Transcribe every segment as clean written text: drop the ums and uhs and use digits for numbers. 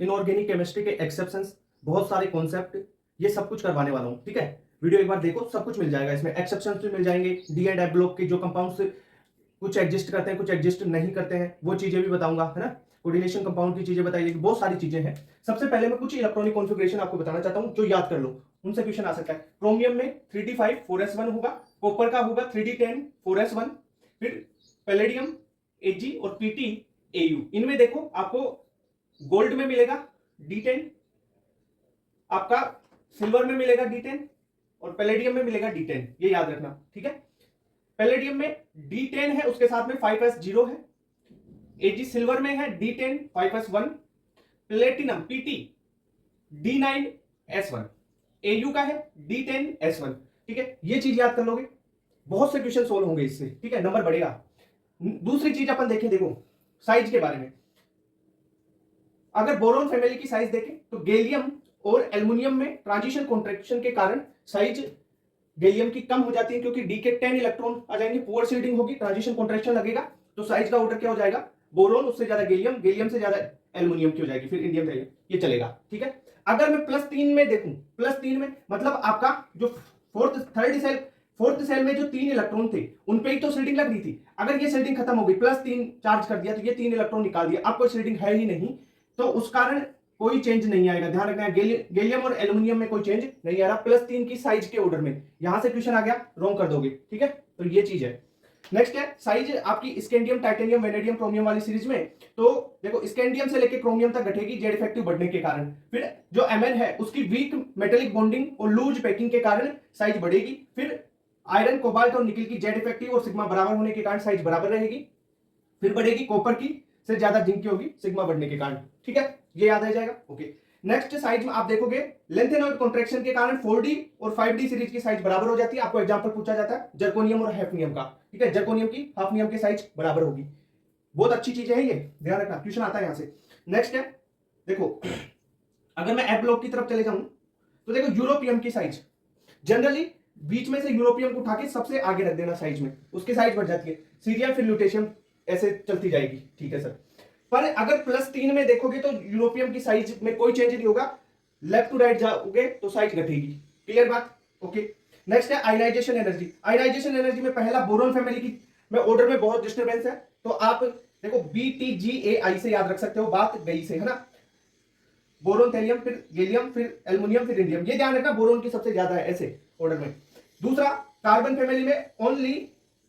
Inorganic chemistry के exceptions, बहुत सारे कॉन्सेप्ट, ये सब कुछ करवाने वाला हूँ। ठीक है, वीडियो एक बार देखो, सब कुछ मिल जाएगा इसमें। एक्सेप्शंस भी मिल जाएंगे, डी एंड एफ ब्लॉक के जो कंपाउंड्स कुछ एग्जिस्ट करते हैं, कुछ एग्जिस्ट नहीं करते हैं, वो चीजें भी बताऊंगा, है ना। कोऑर्डिनेशन कंपाउंड की चीजें बताइए, बहुत सारी चीजें हैं। सबसे पहले मैं कुछ इलेक्ट्रॉनिक कॉन्फ़िगरेशन आपको बताना चाहता हूं जो याद कर लो, उनसे क्वेश्चन आ सकता है। क्रोमियम में 3d5 4s1 होगा, कॉपर का होगा 3d10 4s1, फिर पैलेडियम Ag और Pt Au। इनमें देखो आपको गोल्ड में मिलेगा D10, आपका सिल्वर में मिलेगा D10 और पैलेडियम में मिलेगा D10, ये याद रखना। ठीक है, पैलेडियम में D10 है, उसके साथ में 5s0 है। Ag सिल्वर में है D10 5s1, platinum Pt D9s1, Au का है D10s1। ठीक है, ये चीज याद कर लोगे, बहुत से क्वेश्चन सोल्व होंगे इससे। ठीक है, नंबर बढ़ेगा। दूसरी चीज अपन देखें, देखो साइज के बारे में। अगर बोरोन फैमिली की साइज देखें तो गैलियम और एल्युमिनियम में ट्रांजिशन कॉन्ट्रैक्शन के कारण साइज गैलियम की कम हो जाती है, क्योंकि डी के 10 इलेक्ट्रॉन आ जाएंगे, पुअर शील्डिंग होगी, ट्रांजिशन कॉन्ट्रैक्शन लगेगा, तो साइज का ऑर्डर क्या हो जाएगा, बोरोन उससे ज्यादा गैलियम, गैलियम से ज्यादा एल्युमिनियम की हो जाएगी, फिर इंडियम जाएगी, ये चलेगा। ठीक है, अगर मैं +3 में देखूं, +3 में मतलब आपका जो फोर्थ सेल में जो 3 इलेक्ट्रॉन थे उन पे ही तो शील्डिंग लग रही थी। अगर ये शील्डिंग खत्म हो गई, +3 चार्ज कर दिया, तो ये 3 इलेक्ट्रॉन निकाल दिया, अब कोई शील्डिंग है ही नहीं, तो उस कारण कोई चेंज नहीं आएगा। ध्यान रखना है, गैलियम और एल्युमिनियम में कोई चेंज नहीं आ रहा, +3 की साइज के ऑर्डर में। यहां से क्वेश्चन आ गया, रॉन्ग कर दोगे। ठीक है, तो ये चीज है। नेक्स्ट है साइज आपकी स्कैंडियम, टाइटेनियम, वेनेडियम, क्रोमियम वाली सीरीज में। तो देखो स्कैंडियम से लेके क्रोमियम तक घटेगी जेड इफेक्टिव बढ़ने के कारण। फिर जो Mn है उसकी वीक मेटेलिक बॉन्डिंग और लूज पैकिंग के कारण साइज बढ़ेगी। फिर आयरन, कोबाल्ट और निकल की जेड इफेक्टिव और सिग्मा बराबर होने के कारण साइज बराबर रहेगी। फिर बढ़ेगी कॉपर की से ज्यादा जिंक की होगी सिग्मा बढ़ने के कारण। ठीक है, ये याद आ जाएगा। ओके, नेक्स्ट साइज में आप देखोगे लेंथेनॉइड कॉन्ट्रैक्शन के कारण 4d और 5d सीरीज की साइज बराबर हो जाती है। आपको एग्जांपल पूछा जाता है जर्कोनियम और हैफनियम का। ठीक है, जर्कोनियम की हाफनियम की साइज बराबर होगी। बहुत अच्छी चीजें हैं ये, ध्यान रखना, क्वेश्चन आता है यहां से। नेक्स्ट है, देखो अगर मैं एफ ब्लॉक की तरफ चले जाऊं तो देखो यूरोपियम की साइज, जनरली बीच में से यूरोपियम को उठा के सबसे आगे रख देना साइज में, उसकी साइज बढ़ जाती है। सीरियम फिर ल्यूटेशियम, ऐसे चलती जाएगी। ठीक है सर, पर अगर +3 में देखोगे तो यूरोपियम की साइज में कोई चेंज नहीं होगा, लेफ्ट टू राइट जाओगे तो साइज घटेगी। क्लियर बात? ओके, नेक्स्ट है आयनाइजेशन एनर्जी। आयनाइजेशन एनर्जी में पहला बोरोन फैमिली की में ऑर्डर में बहुत डिस्टर्बेंस है, तो आप देखो BTGAI से याद रख सकते हो, बात गई से, है ना। बोरोन, थैलियम, फिर गैलियम, फिर एल्युमिनियम, फिर इंडियम, ये ध्यान रखना, बोरोन की सबसे ज्यादा है ऐसे ऑर्डर में। दूसरा, कार्बन फैमिली में ओनली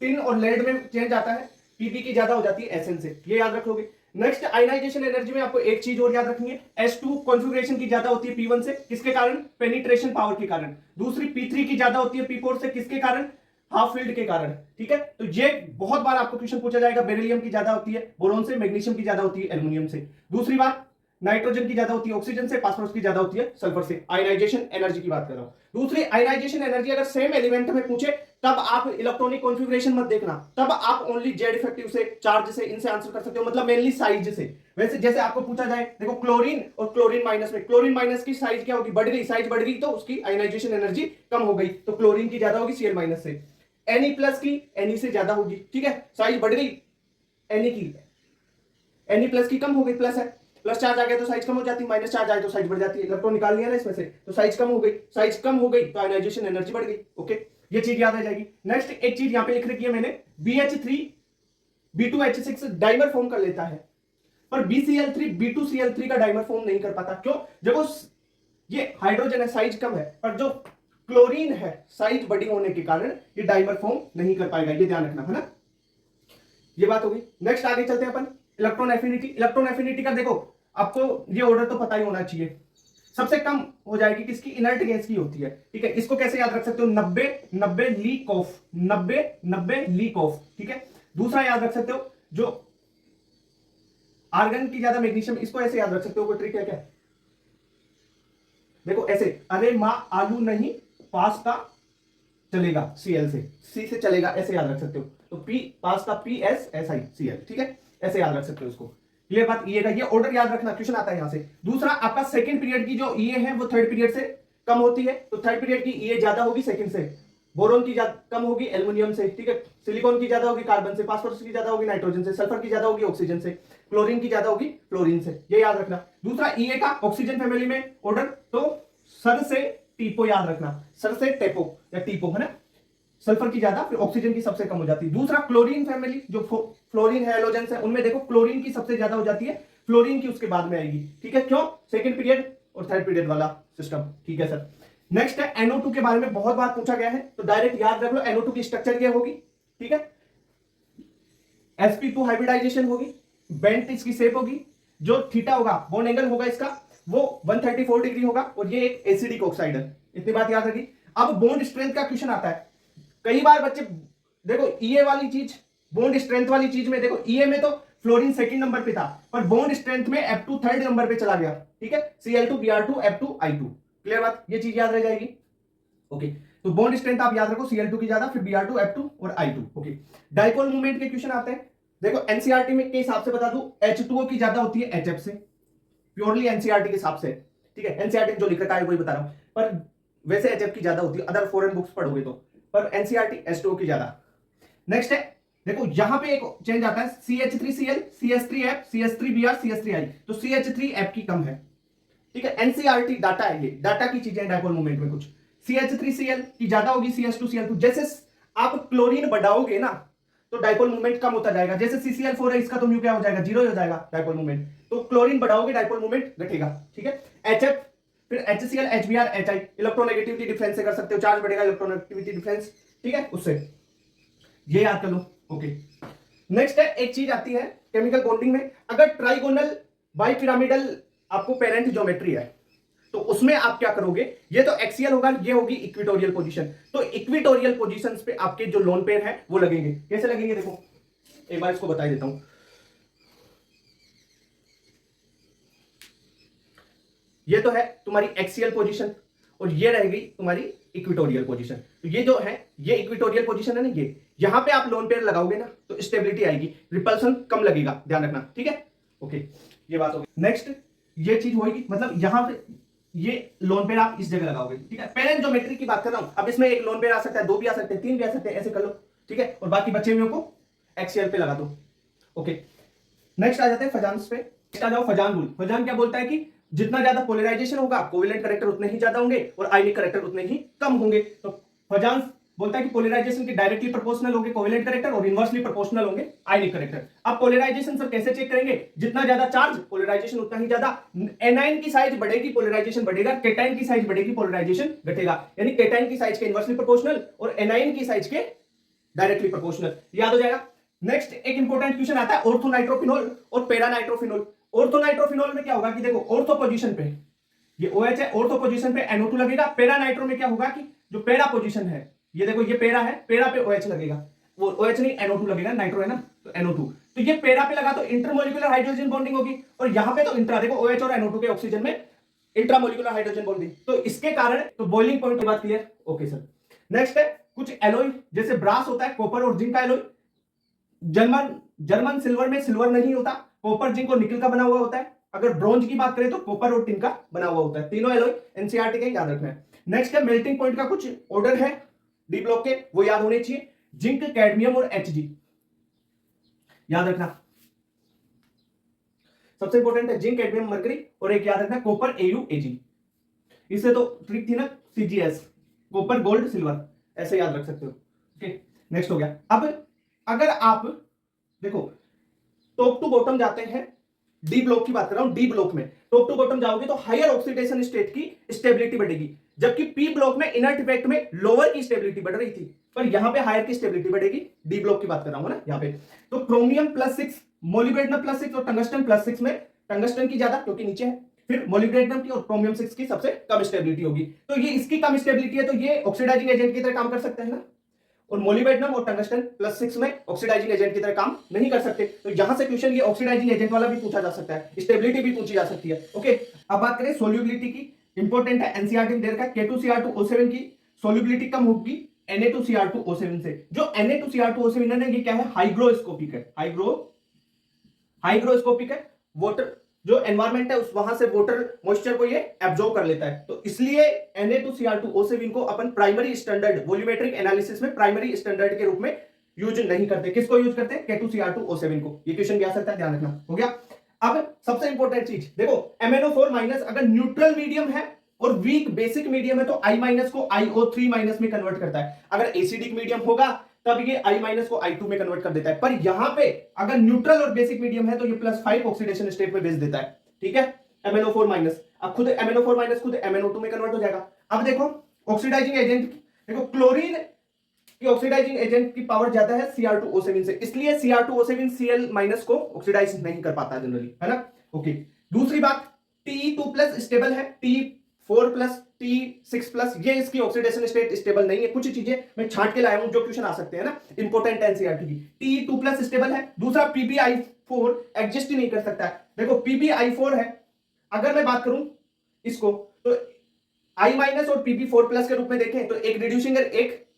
टिन और लेड में चेंज आता है, पीपी की ज्यादा हो जाती है एसएन से, ये याद रख लोगे। नेक्स्ट आयनाइजेशन एनर्जी में आपको एक चीज और याद रखनी है, S2 कॉन्फ़िगरेशन की ज्यादा होती है P1 से, किसके कारण, पेनिट्रेशन पावर के कारण। दूसरी P3 की ज्यादा होती है P4 से, किसके कारण, हाफ फील्ड के कारण। ठीक है, तो ये बहुत बार आपको क्वेश्चन पूछा जाएगा, बेरिलियम की ज्यादा होती है बोरोन से, मैग्नीशियम की ज्यादा होती है एल्युमिनियम से। दूसरी बात, नाइट्रोजन की ज्यादा होती है ऑक्सीजन से, फास्फोरस की ज्यादा होती है सल्फर से। आयनाइजेशन एनर्जी की बात कर रहा हूं। दूसरी आयनाइजेशन एनर्जी अगर सेम एलिमेंट में पूछे तब आप इलेक्ट्रॉनिक कॉन्फ़िगरेशन मत देखना, तब आप ओनली जेड इफेक्टिव से, चार्ज से, इनसे आंसर कर सकते हो, मतलब मेनली साइज से। वैसे जैसे आपको पूछा जाए, देखो क्लोरीन और क्लोरीन माइनस में, क्लोरीन माइनस की साइज क्या होगी, बढ़ गई, साइज बढ़ गई तो उसकी आयनाइजेशन एनर्जी कम हो गई, तो क्लोरीन की ज्यादा होगी Cl माइनस से। Ne+ की Ne से ज्यादा होगी। ठीक है, साइज बढ़ गई Ne की, Ne+ की कम हो गई, प्लस है, प्लस चार्ज आ गया तो साइज कम हो जाती है, माइनस चार्ज आए तो साइज बढ़ जाती है। इलेक्ट्रॉन निकाल लिया ना इसमें से, तो साइज कम हो गई, साइज कम हो गई तो आयनाइजेशन एनर्जी बढ़ गई। ओके, ये चीज याद आ जाएगी। नेक्स्ट एक चीज यहां पे लिख रखी है मैंने, BH3 B2H6 डाइमर फॉर्म कर लेता है, पर BCl3 B2Cl3 का डाइमर फॉर्म नहीं कर पाता। क्यों? देखो ये हाइड्रोजन है, साइज कम है, पर जो क्लोरीन है साइज बड़ी होने के कारण ये डाइमर फॉर्म नहीं कर पाएगा, ये ध्यान रखना, है ना। ये बात होगी। नेक्स्ट आगे चलते हैं अपन, इलेक्ट्रॉन एफिनिटी। इलेक्ट्रॉन एफिनिटी का देखो आपको ये ऑर्डर तो पता ही होना चाहिए, सबसे कम हो जाएगी किसकी, इनर्ट गैस की होती है। ठीक है, इसको कैसे याद रख सकते हो, 90 90 लीक ऑफ, 90 90 लीक ऑफ। ठीक है, दूसरा याद रख सकते हो जो आर्गन की ज्यादा मैग्नीशियम, इसको ऐसे याद रख सकते हो, कोई ट्रिक है क्या, देखो ऐसे, अरे माँ आलू नहीं पास्ता चलेगा, Cl से, C से चलेगा, ऐसे याद रख सकते हो। तो P पास्ता PSSI Cl, ठीक है, ऐसे याद रख सकते हो इसको। ये बात, ये का ये ऑर्डर याद रखना, क्वेश्चन आता है यहां से। दूसरा, आपका सेकंड पीरियड की जो E है वो थर्ड पीरियड से कम होती है, तो थर्ड पीरियड की E ज्यादा होगी सेकंड से, बोरोन की कम होगी एल्युमिनियम से, ठीक है। सिलिकॉन की ज्यादा होगी कार्बन से, फास्फोरस की ज्यादा होगी नाइट्रोजन से, सल्फर की ज्यादा होगी ऑक्सीजन से, क्लोरीन की ज्यादा होगी फ्लोरीन से, ये याद रखना। दूसरा ईए का ऑक्सीजन फैमिली में ऑर्डर, तो सर से टीपो याद रखना, सर से टेपो या टीपो, है ना। सल्फर की ज्यादा, फिर ऑक्सीजन की सबसे कम हो जाती है। दूसरा क्लोरीन फैमिली, जो फ्लोरीन है हेलोजेंस है, उनमें देखो क्लोरीन की सबसे ज्यादा हो जाती है, फ्लोरीन की उसके बाद में आएगी, ठीक है। क्यों? सेकंड पीरियड और थर्ड पीरियड वाला सिस्टम, ठीक है सर। नेक्स्ट है NO2 के बारे में बहुत बार पूछा गया है, तो डायरेक्ट याद रख लो NO2 की स्ट्रक्चर क्या होगी, ठीक है। sp2 हाइब्रिडाइजेशन होगी, बेंट इसकी शेप होगी, जो थीटा होगा बॉन्ड एंगल होगा इसका वो 134 डिग्री होगा, और ये एक एसिडिक ऑक्साइड है, इतनी बात याद रखी। अब बॉन्ड स्ट्रेंथ का क्वेश्चन आता है, कई बार बच्चे देखो ईए वाली चीज, बॉन्ड स्ट्रेंथ वाली चीज में देखो ईए में तो फ्लोरीन सेकंड नंबर पे था, पर बॉन्ड स्ट्रेंथ में F2 थर्ड नंबर पे चला गया, ठीक है। Cl2 Br2 F2 I2, clear बात, ये चीज याद रह जाएगी। ओके, तो बॉन्ड स्ट्रेंथ आप याद रखो Cl2 की ज्यादा, फिर Br2 F2 और I2। ओके, डाइपोल मूवमेंट के क्वेश्चन आते हैं, देखो एनसीईआरटी में के हिसाब से बता दूं H2O की ज्यादा होती है HF से, प्योरली एनसीईआरटी के हिसाब से, ठीक है। एनसीईआरटी जो लिख रखा है वही बता रहा हूं, पर वैसे HF की ज्यादा होती है, अदर फॉरेन बुक्स पढ़ोगे तो, पर एनसीईआरटी H2O की ज्यादा। नेक्स्ट है, देखो यहां पे एक चेंज आता है CH3Cl CH3F CH3Br CH3I, तो CH3F की कम है, ठीक है। एनसीईआरटी डाटा है, ये डाटा की चीजें डाइपोल मूवमेंट में कुछ CH3Cl की ज्यादा होगी, CH2Cl2, जैसे आप क्लोरीन बढ़ाओगे ना तो डाइपोल मूवमेंट कम होता जाएगा, जैसे CCl4 है इसका तो म्यू क्या हो जाएगा, जीरो हो जाएगा डाइपोल मूवमेंट, तो क्लोरीन बढ़ाओगे डाइपोल मूवमेंट घटेगा, ठीक है। HF, फिर HCl HBr HI, electronegativity difference से कर सकते हो, चार्ज बढ़ेगा इलेक्ट्रोनेगेटिविटी डिफरेंस, ठीक है, उससे ये याद कर लो। ओके, नेक्स्ट है एक चीज आती है केमिकल बॉन्डिंग में, अगर ट्राइगोनल बाइपिरामिडल आपको पेरेंट ज्योमेट्री है तो उसमें आप क्या करोगे, ये तो एक्सियल होगा, ये होगी इक्विटोरियल पोजीशन, तो इक्विटोरियल पोजीशंस पे आपके जो लोन पेयर है वो लगेंगे, कैसे लगेंगे देखो एक बार इसको बता देता हूं। ये तो है तुम्हारी एक्सियल पोजीशन और ये रहेगी तुम्हारी इक्विटोरियल पोजीशन, तो ये जो है ये इक्विटोरियल पोजीशन है ना, ये यहां पे आप लोन पेयर लगाओगे ना तो स्टेबिलिटी आएगी, रिपल्सन कम लगेगा, ध्यान रखना, ठीक है। ओके, ये बात होगी। नेक्स्ट ये चीज होगी, मतलब यहां पे ये लोन पेयर आप इस जगह लगाओगे, ठीक है। पेरेंट ज्योमेट्री की बात कर रहा हूं, अब इसमें एक लोन पेयर आ सकता है, दो भी आ सकते हैं, तीन भी आ सकते हैं, ऐसे कर लो, ठीक है, और बाकी बचे हुए को एक्सियल पे लगा दो। ओके, नेक्स्ट आ जाते हैं फजान्स पे, नेक्स्ट आ जाओ फजान रूल। फजान क्या बोलता है कि जितना ज्यादा पोलराइजेशन होगा कोवेलेंट करेक्टर उतने ही ज्यादा होंगे और आयनिक करेक्टर उतने ही कम होंगे, तो फजान बोलता है कि पोलराइजेशन के डायरेक्टली प्रोपोर्शनल होंगे कोवेलेंट करेक्टर और इनवर्सली प्रोपोर्शनल होंगे आयनिक करेक्टर। अब पोलराइजेशन सर कैसे चेक करेंगे, जितना ज्यादा चार्ज पोलराइजेशन उतना ही ज्यादा, एनाइन की साइज बढ़ेगी पोलराइजेशन बढ़ेगा, केटाइन की साइज बढ़ेगी पोलराइजेशन घटेगा, यानी केटाइन की साइज के इनवर्सली प्रोपोर्शनल और एनाइन की साइज के डायरेक्टली प्रोपोर्शनल, याद हो जाएगा। नेक्स्ट एक इंपॉर्टेंट क्वेश्चन आता है ऑर्थोनाइट्रोफिनॉल और पैरानाइट्रोफिनॉल। ऑर्थोनाइट्रोफिनॉल में क्या होगा कि देखो ऑर्थो पोजीशन पे ये OH है, ऑर्थो पोजीशन पे NO2 लगेगा, पैरानाइट्रो में क्या होगा कि जो पैरा पोजीशन है, ये देखो ये पैरा है, पैरा पे OH लगेगा, वो OH नहीं NO2 लगेगा, नाइट्रो है ना तो NO2, तो ये पैरा पे लगा तो इंटरमोलिकुलर हाइड्रोजन बॉन्डिंग होगी, और यहां पे तो इंट्रा, देखो OH और NO2 के ऑक्सीजन में इंट्रामोलिकुलर हाइड्रोजन बॉन्डिंग, तो इसके कारण तो बॉइलिंग पॉइंट की बात क्लियर। ओके सर, नेक्स्ट है कुछ एलॉय, जैसे ब्रास होता है, कॉपर और जिंक का एलॉय, जर्मन सिल्वर में सिल्वर नहीं होता, कॉपर जिंक और निकल का बना हुआ होता है, अगर ब्रॉन्ज की बात करें तो कॉपर और टिन का बना हुआ होता है, तीनों एलॉय एनसीईआरटी के याद रखना है। नेक्स्ट है मेल्टिंग पॉइंट का कुछ ऑर्डर है डी ब्लॉक के, वो याद होने चाहिए, जिंक कैडमियम और Hg याद रखना, सबसे इंपॉर्टेंट है जिंक कैडमियम मरकरी, और एक याद रखना कॉपर AuAg, इससे तो ट्रिक थी ना CgS, कॉपर गोल्ड सिल्वर, ऐसे याद रख सकते हो। ओके, नेक्स्ट हो गया। अब अगर आप देखो टॉप टू बॉटम जाते हैं, डी ब्लॉक की बात कर रहा हूं, डी ब्लॉक में टॉप टू बॉटम जाओगे तो हायर ऑक्सीडेशन स्टेट की स्टेबिलिटी बढ़ेगी, जबकि पी ब्लॉक में इनर्ट इफेक्ट में लोअर की स्टेबिलिटी बढ़ रही थी, पर यहां पे हायर की स्टेबिलिटी बढ़ेगी, डी ब्लॉक की बात कर रहा हूं ना यहां पे। तो क्रोमियम +6, मोलिब्डेनम +6 और टंगस्टन +6 में टंगस्टन की ज्यादा क्योंकि नीचे है, फिर मोलिब्डेनम की और क्रोमियम 6 की सबसे कम स्टेबिलिटी होगी, तो ये इसकी कम स्टेबिलिटी है तो ये ऑक्सीडाइजिंग एजेंट की तरह काम कर सकते हैं ना, और मोलिब्डेनम और टंगस्टन +6 में ऑक्सीडाइजिंग एजेंट की तरह काम नहीं कर सकते, तो यहां से क्वेश्चन ये ऑक्सीडाइजिंग एजेंट वाला भी पूछा जा सकता है, स्टेबिलिटी भी पूछी जा सकती है। ओके, अब बात करें सोल्यूबिलिटी की, इंपॉर्टेंट है एनसीईआरटी में दे रखा है K2Cr2O7 की सोल्यूबिलिटी कम होगी Na2Cr2O7 से, जो Na2Cr2O7 है ये क्या है, हाइग्रोस्कोपिक है, हाइग्रोस्कोपिक है, वाटर जो एनवायरमेंट है उस वहां से वाटर मॉइस्चर को ये एब्जॉर्ब कर लेता है। तो इसलिए Na2Cr2O7 को अपन प्राइमरी स्टैंडर्ड वॉल्यूमेट्रिक एनालिसिस में प्राइमरी स्टैंडर्ड के रूप में यूज नहीं करते। किसको यूज करते हैं? K2Cr2O7 को। ये क्वेश्चन भी आ सकता है, ध्यान रखना। हो गया। अब सबसे इंपॉर्टेंट चीज देखो, MnO4- अगर न्यूट्रल मीडियम है और वीक बेसिक मीडियम है तो I- को IO3- में कन्वर्ट करता है। अगर एसिडिक मीडियम होगा तब ये I- को I2 में कन्वर्ट कर देता है। पर यहां पे अगर न्यूट्रल और बेसिक मीडियम है तो ये +5 ऑक्सीडेशन स्टेट में भेज देता है। ठीक है, MnO4-। अब खुद MnO4- खुद MnO2 में कन्वर्ट हो जाएगा। अब देखो ऑक्सीडाइजिंग एजेंट, देखो क्लोरीन की ऑक्सीडाइजिंग एजेंट की पावर ज्यादा है Cr2O7 से, इसलिए Cr2O7 Cl- को ऑक्सीडाइज नहीं कर पाता जनरली, है ना। ओके, दूसरी बात, Te2+ स्टेबल है, T4+, T6+, ये इसकी ऑक्सीडेशन स्टेट स्टेबल नहीं है। कुछ चीजें मैं छांट के लाया हूं जो क्वेश्चन आ सकते हैं ना, इंपोर्टेंट एनसीईआरटी की। Te2+ स्टेबल है। दूसरा PbI4 एग्जिस्ट ही नहीं कर सकता है। देखो PbI4 है, अगर मैं बात करूं इसको तो I- और Pb4+ के रूप में देखें तो एक रिड्यूसिंग है, एक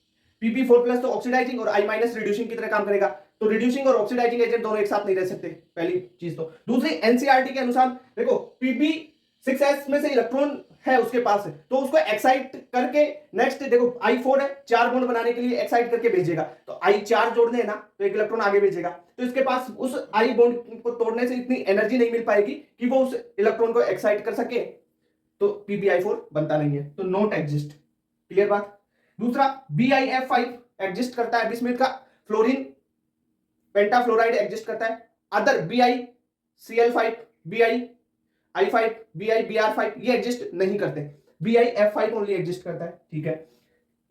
Pb4+ तो ऑक्सीडाइजिंग और I- रिड्यूसिंग की तरह काम करेगा। तो रिड्यूसिंग और ऑक्सीडाइजिंग एजेंट दोनों एक साथ नहीं रह सकते, पहली चीज तो। दूसरी, एनसीईआरटी के अनुसार देखो Pb6s में से इलेक्ट्रॉन है उसके पास, तो उसको एक्साइट करके नेक्स्ट देखो I4 है, 4 बॉन्ड बनाने के लिए एक्साइट करके भेजेगा। तो I4 जोड़ने है ना, तो एक इलेक्ट्रॉन आगे भेजेगा। तो इसके पास उस I बॉन्ड को तोड़ने से इतनी एनर्जी नहीं मिल पाएगी कि वो उस इलेक्ट्रॉन को एक्साइट कर सके, तो PbI4 बनता नहीं है, तो नॉट एग्जिस्ट। क्लियर बात। दूसरा, BiF5 एग्जिस्ट करता है, बिस्मिथ का फ्लोरीन पेंटाफ्लोराइड एग्जिस्ट करता है। अदर BiCl5, BiI5, BiBr5 ये एग्जिस्ट नहीं करते। BiF5 ओनली एग्जिस्ट करता है। ठीक है,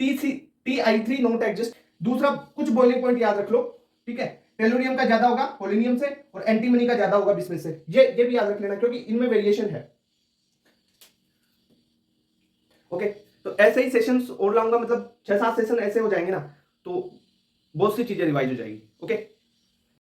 Ti3 नॉट एग्जिस्ट। दूसरा, कुछ बॉइलिंग पॉइंट याद रख लो। ठीक है, टेलोरियम का ज्यादा होगा पोलोनियम से और एंटीमनी का ज्यादा होगा बिस्मिथ से। ये भी याद रख लेना क्योंकि इनमें वेरिएशन है। ओके, तो ऐसे ही सेशंस और लाऊंगा, मतलब 6-7 सेशन ऐसे हो जाएंगे ना, तो बहुत सी चीजें रिवाइज हो जाएगी। ओके।